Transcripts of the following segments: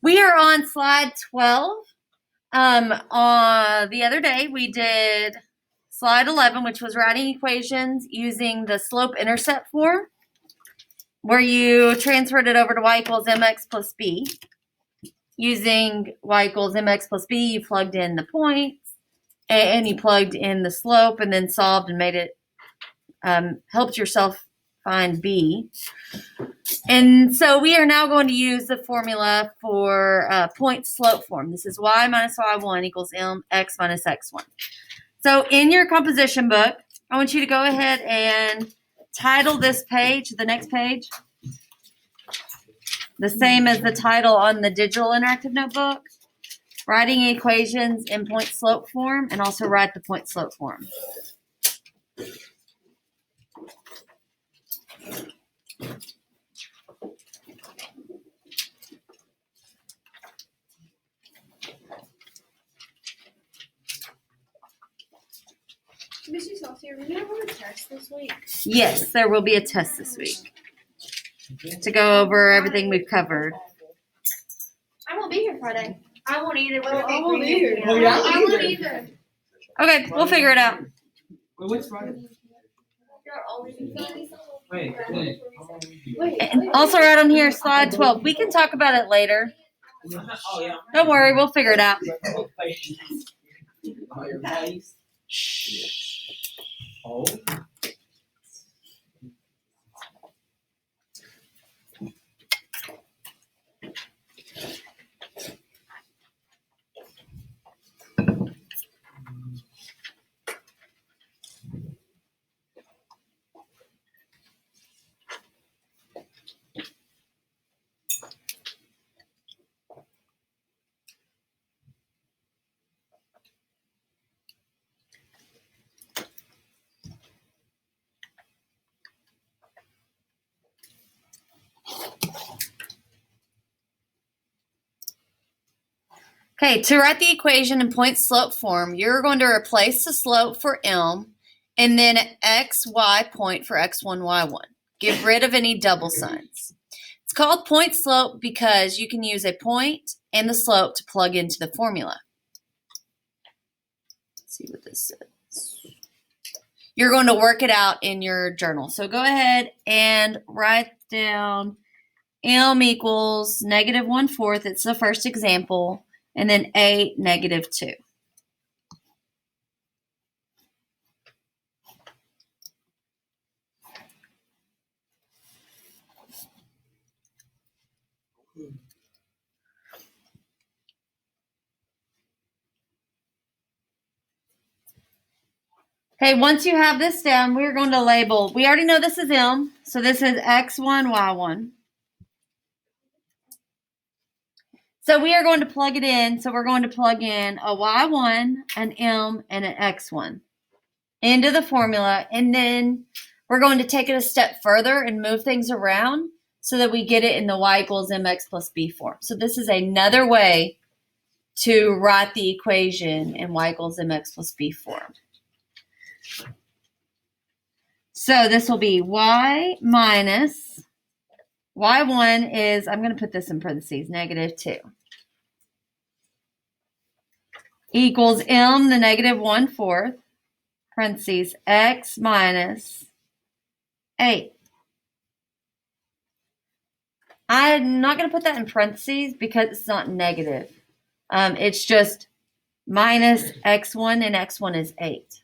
We are on slide 12. The other day we did slide 11, which was writing equations using the slope-intercept form, where you transferred it over to y equals mx plus b. Using y equals mx plus b, you plugged in the points, and you plugged in the slope, and then solved and made it, helped yourself find b. And so we are now going to use the formula for point slope form. This is y minus y1 equals mx minus x1. So in your composition book, I want you to go ahead and title this page, the next page, the same as the title on the digital interactive notebook. Writing equations in point slope form, and also write the point slope form. Mrs. Saucier, will you have a test this week? Yes, there will be a test this week to go over everything we've covered. I won't be here Friday. I won't either. I won't be here. Oh, yeah? I won't either. Okay, we'll figure it out. Wait, what's Friday? Wait. And also right on here, slide 12. We can talk about it later. Oh, yeah. Don't worry, we'll figure it out. Oh. Okay, to write the equation in point slope form, you're going to replace the slope for m and then xy point for x1, y1. Get rid of any double signs. It's called point slope because you can use a point and the slope to plug into the formula. Let's see what this says. You're going to work it out in your journal. So go ahead and write down m equals -1/4. It's the first example. And then a -2. Okay, once you have this down, we're going to label. We already know this is m, so this is x1, y1. So we are going to plug it in. So we're going to plug in a y1, an m, and an x1 into the formula. And then we're going to take it a step further and move things around so that we get it in the y equals mx plus b form. So this is another way to write the equation in y equals mx plus b form. So this will be y minus y1 is, I'm going to put this in parentheses, -2. Equals m, the -1/4, parentheses, x minus 8. I'm not going to put that in parentheses because it's not negative. It's just minus x1, and x1 is 8.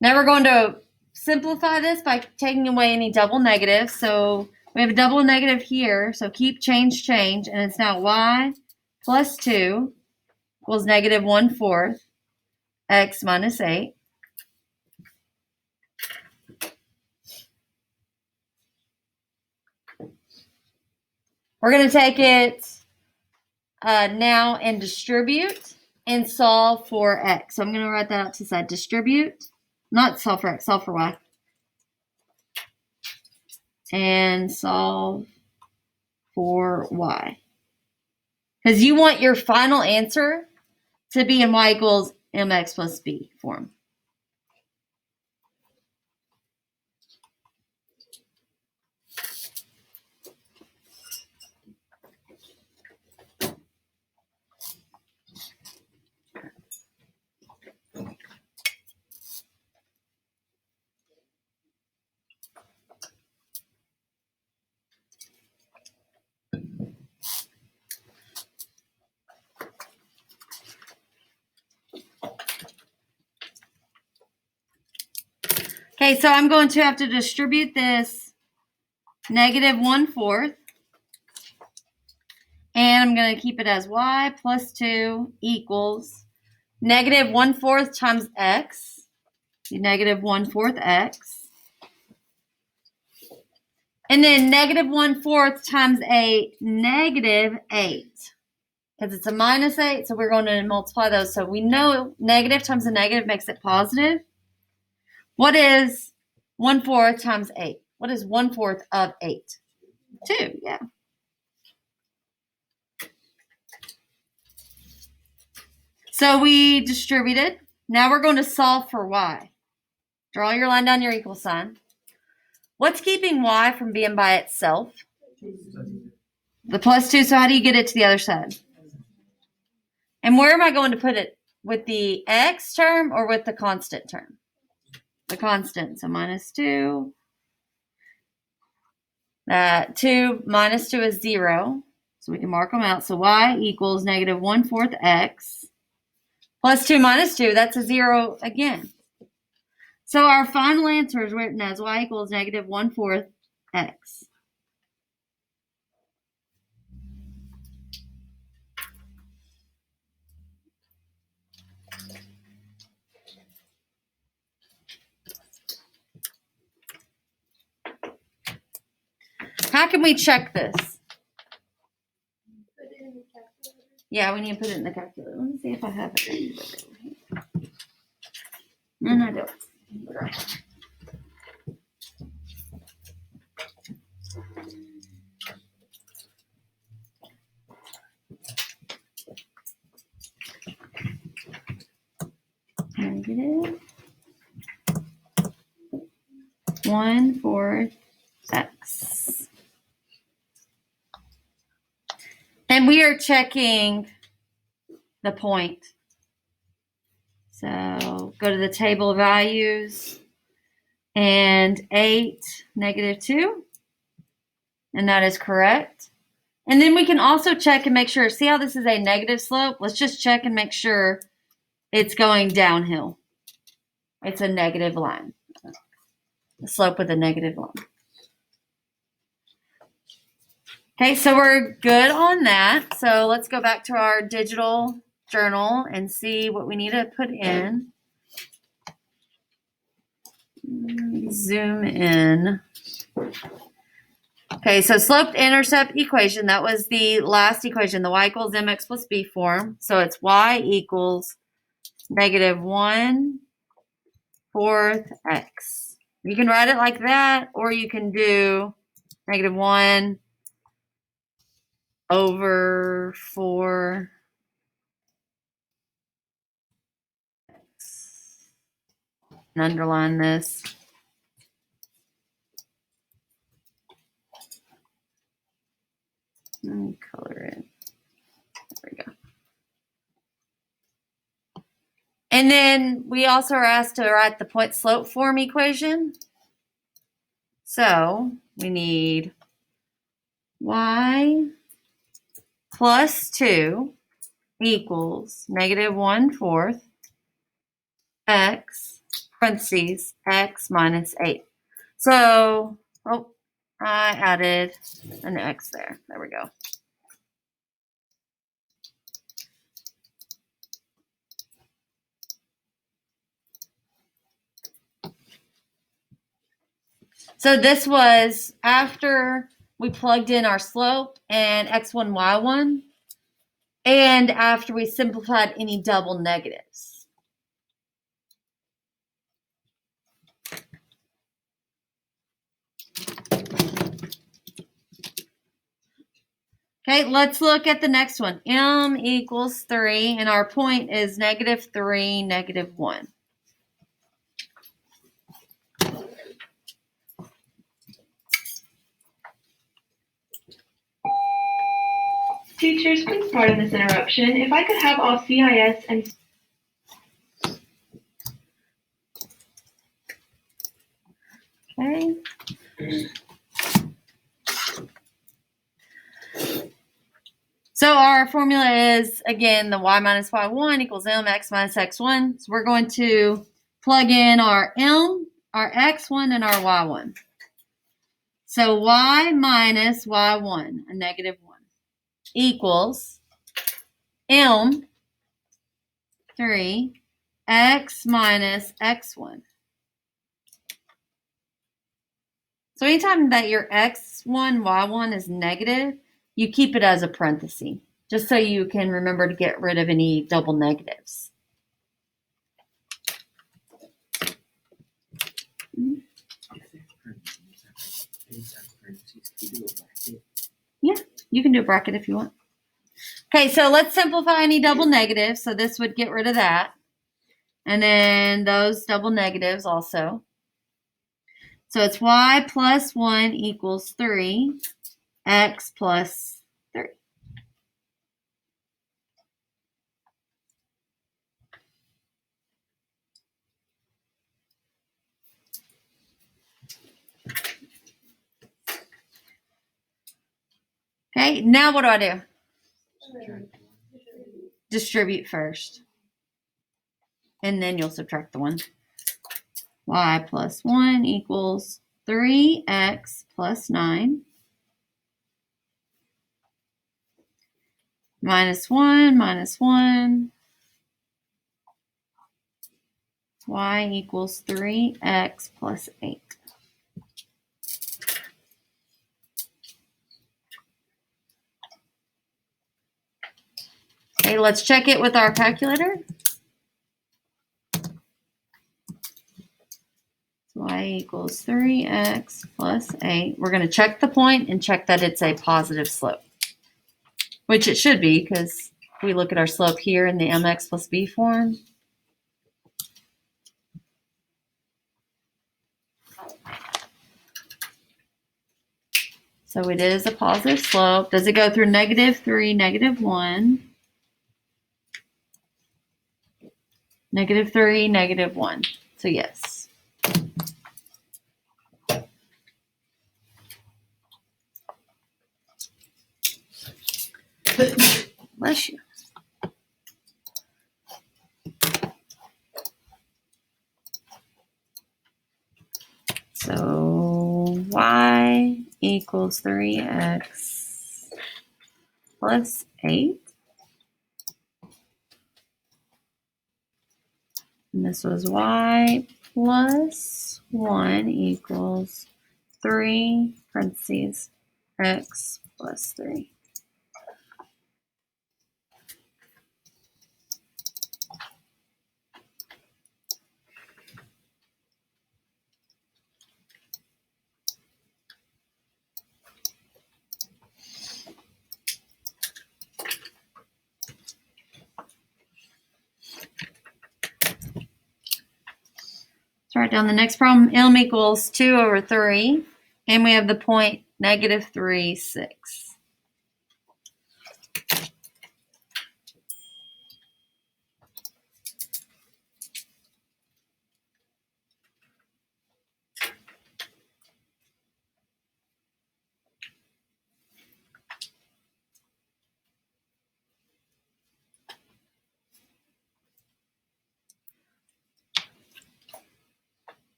Now we're going to simplify this by taking away any double negatives. So we have a double negative here. So keep change, and it's now y plus 2 equals -1/4 x minus 8. We're going to take it now and distribute and solve for x. So I'm going to write that out to the side. Distribute, not solve for x, solve for y. And solve for y. Because you want your final answer to be in y equals mx plus b form. Okay, so I'm going to have to distribute this negative 1/4. And I'm going to keep it as y plus 2 equals negative 1/4 times x. Negative 1/4 x. And then negative 1/4 times a negative 8. Because it's a minus 8, so we're going to multiply those. So we know negative times a negative makes it positive. What is 1/4 times 8? What is 1/4 of 8? 2, yeah. So we distributed. Now we're going to solve for y. Draw your line down your equal sign. What's keeping y from being by itself? The plus 2. So how do you get it to the other side? And where am I going to put it? With the x term or with the constant term? The constant. So minus 2. That 2 minus 2 is 0. So we can mark them out. So y equals negative 1/4 x. Plus 2 minus 2, that's a 0 again. So our final answer is written as y equals negative 1/4 x. How can we check this? Put it in the calculator. Yeah, we need to put it in the calculator. Let me see if I have it. No, I don't. Negative 1/4 x. And we are checking the point. So go to the table of values and 8, negative 2. And that is correct. And then we can also check and make sure, see how this is a negative slope? Let's just check and make sure it's going downhill. It's a negative line. The slope with a negative line. Okay, so we're good on that. So let's go back to our digital journal and see what we need to put in. Zoom in. Okay, so slope-intercept equation, that was the last equation, the y equals mx plus b form. So it's y equals negative 1/4 x. You can write it like that, or you can do negative 1/4 x. And underline this. Let me color it. There we go. And then we also are asked to write the point slope form equation. So we need y plus 2 equals negative 1/4 x, parentheses, x minus 8. So, I added an x there. There we go. So this was after we plugged in our slope and x1, y1, and after we simplified any double negatives. Okay, let's look at the next one. M equals 3, and our point is negative 3, negative 1. Teachers, please pardon this interruption. If I could have all CIS and Okay. So our formula is, again, the y minus y1 equals mx minus x1. So we're going to plug in our m our x1 and our y1. So y minus y1, a negative 1, equals m 3 x minus x1. So anytime that your x1, y1 is negative, you keep it as a parenthesis, just so you can remember to get rid of any double negatives. Yeah, you can do a bracket if you want. Okay, so let's simplify any double negatives. So this would get rid of that. And then those double negatives also. So it's y plus 1 equals 3, x plus 3. Okay, now what do I do? Distribute first. And then you'll subtract the 1. Y plus 1 equals 3x plus 9. Minus 1, minus 1. Y equals 3x plus 8. Okay, let's check it with our calculator. Y equals 3x plus 8. We're going to check the point and check that it's a positive slope, which it should be because we look at our slope here in the mx plus b form. So it is a positive slope. Does it go through -3, -1? -3, -1. So yes. Bless you. So y equals 3x plus 8. And this was y plus 1 equals 3 parentheses x plus 3. Let's write down the next problem. M equals 2 over 3. And we have the point -3, 6.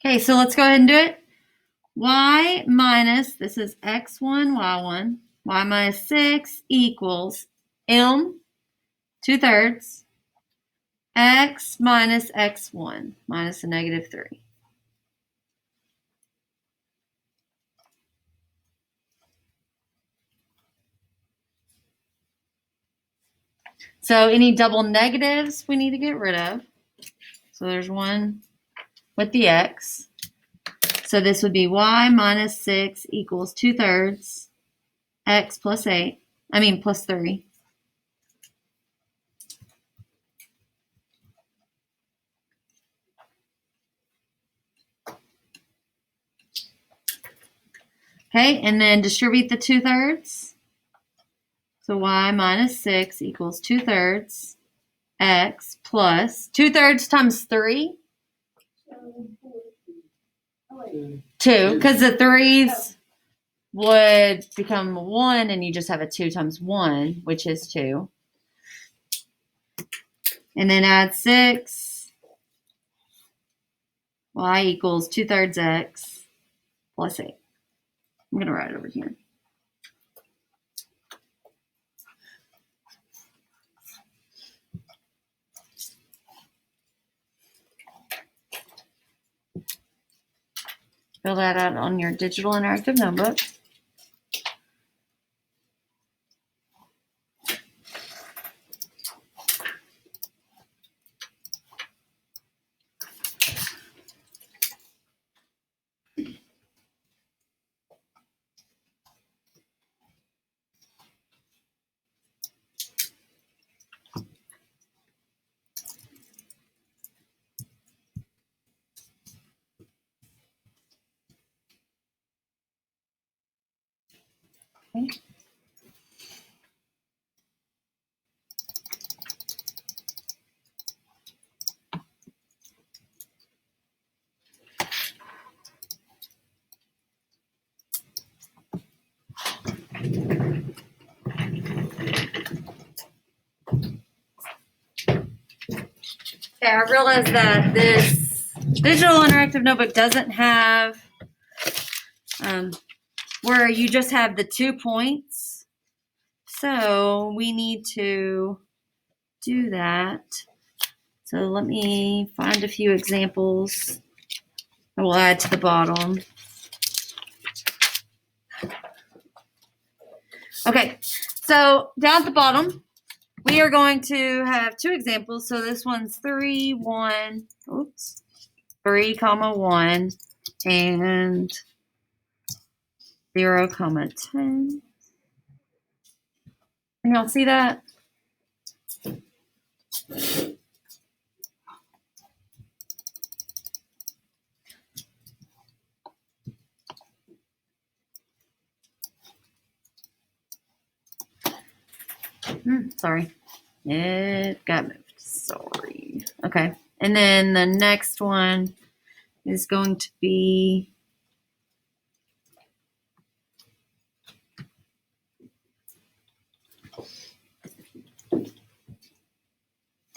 Okay, so let's go ahead and do it. Y minus, this is x1, y1, y minus 6 equals m 2/3 x minus x1 minus a -3. So any double negatives we need to get rid of. So there's one with the x. So this would be y minus 6 equals 2/3 x plus 8. I mean plus 3. Okay, and then distribute the 2/3. So y minus 6 equals 2/3 x plus 2/3 times 3. 2, because the 3's would become 1, and you just have a 2 times 1, which is 2. And then add 6. Y equals 2/3 x plus 8. I'm going to write it over here. Fill that out on your digital interactive notebook. Okay. Okay, I realize that this digital interactive notebook doesn't have where you just have the 2 points. So we need to do that. So let me find a few examples I will add to the bottom. Okay, so down at the bottom, we are going to have 2 examples. So this one's 3, 1, 3, 1, and 0, 10. Can y'all see that? Sorry. It got moved. Sorry. Okay. And then the next one is going to be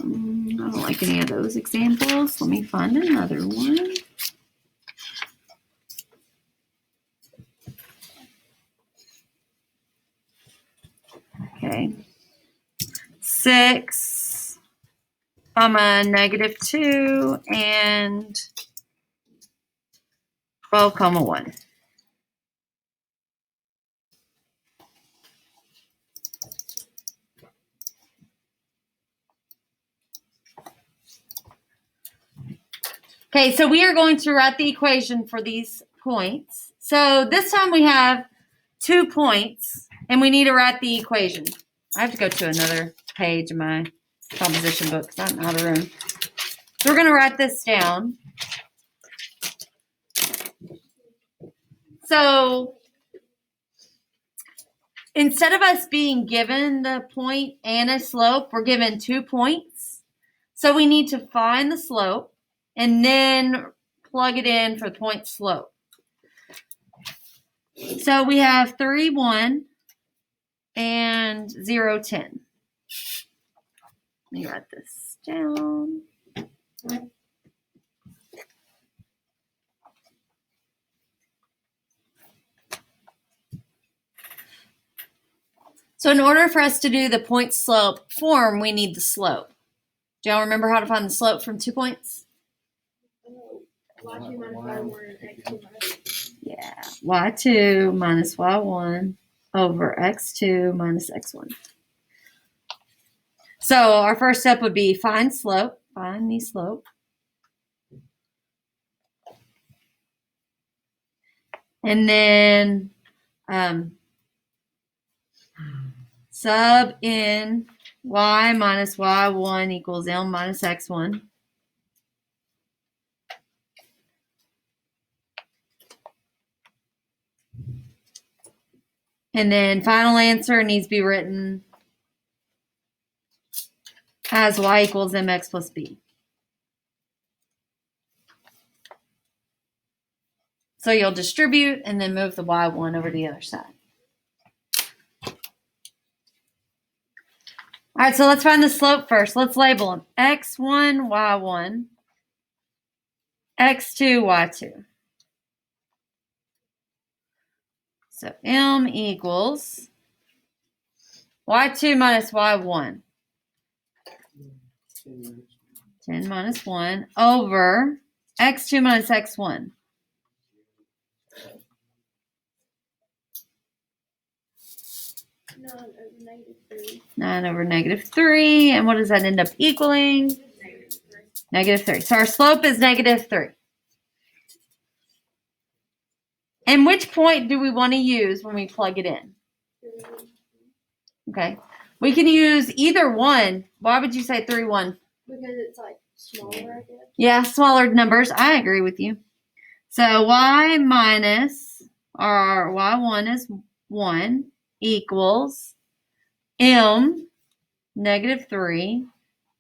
I don't like any of those examples. Let me find another one. Okay. 6, -2, and 12, 1. Okay, so we are going to write the equation for these points. So this time we have 2 points, and we need to write the equation. I have to go to another page in my composition book because I'm out of room. So we're going to write this down. So instead of us being given the point and a slope, we're given 2 points. So we need to find the slope and then plug it in for point slope. So we have 3, 1 and 0, 10. Let me write this down. So in order for us to do the point slope form, we need the slope. Do y'all remember how to find the slope from 2 points? Y2 minus Y1 and X2 minus. Yeah, y2 minus y1 over x2 minus x1. So our first step would be find slope, find the slope. And then sub in y minus y1 equals m minus x1. And then final answer needs to be written as y equals mx plus b. So you'll distribute and then move the y1 over to the other side. All right, so let's find the slope first. Let's label them. X1, Y1, X2, Y2. So M equals Y2 minus Y1. 10 minus 1 over X2 minus X1. 9 over -3. And what does that end up equaling? -3. So our slope is -3. And which point do we want to use when we plug it in? Okay. We can use either one. Why would you say 3, 1? Because it's like smaller, I guess. Yeah, smaller numbers. I agree with you. So y minus, or y1 is 1 equals m -3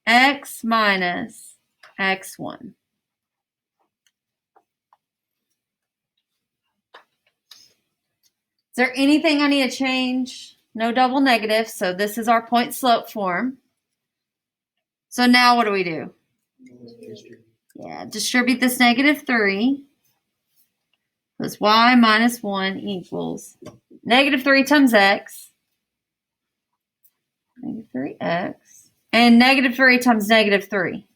x minus x1. Is there anything I need to change? No double negatives, so this is our point slope form. So now what do we do? Yeah, distribute this -3. That's y minus 1 equals -3 times x. -3x. And -3 times -3.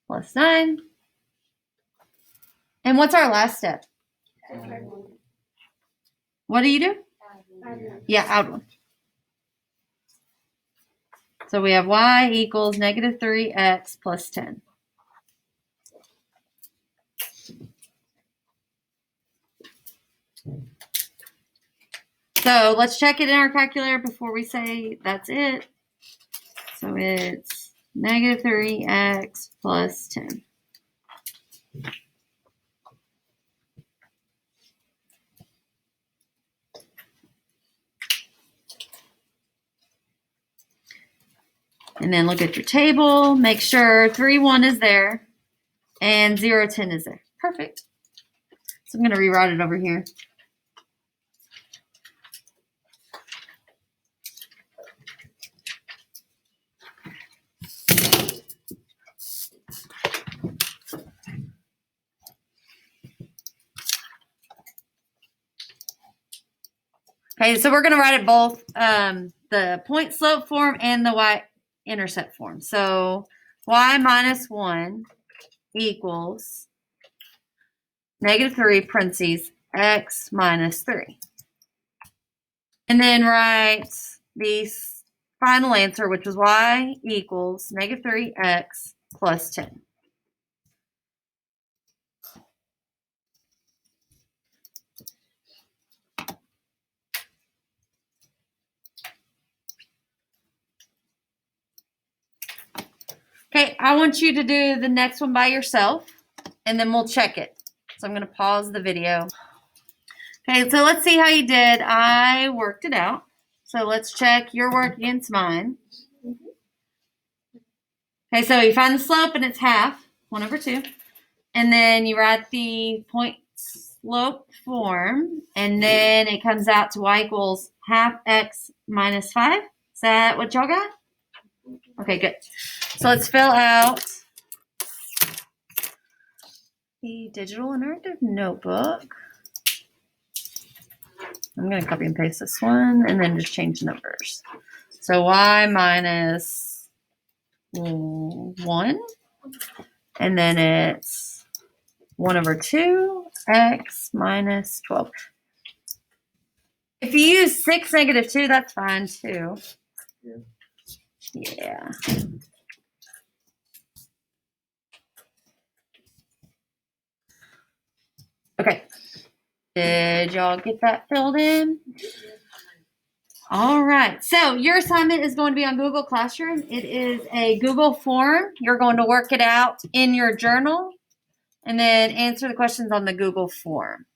Plus 9. And what's our last step? What do you do? Yeah, add one. So we have y equals -3x plus 10. So let's check it in our calculator before we say that's it. So it's -3x plus 10. And then look at your table, make sure 3, 1 is there and 0, 10 is there. Perfect. So I'm going to rewrite it over here. Okay, so we're going to write it both, the point slope form and the y-intercept form. So y minus 1 equals -3 parentheses x minus 3. And then write the final answer, which was y equals -3x plus 10. Okay, I want you to do the next one by yourself, and then we'll check it. So I'm going to pause the video. Okay, so let's see how you did. I worked it out. So let's check your work against mine. Okay, so you find the slope, and it's half, 1 over 2. And then you write the point slope form, and then it comes out to y equals half x minus 5. Is that what y'all got? Okay, good. So let's fill out the digital interactive notebook. I'm going to copy and paste this one and then just change the numbers. So y minus 1, and then it's 1 over 2, x minus 12. If you use 6 negative 2, that's fine too. Yeah. Okay. Did y'all get that filled in? All right. So your assignment is going to be on Google Classroom. It is a Google form. You're going to work it out in your journal and then answer the questions on the Google form.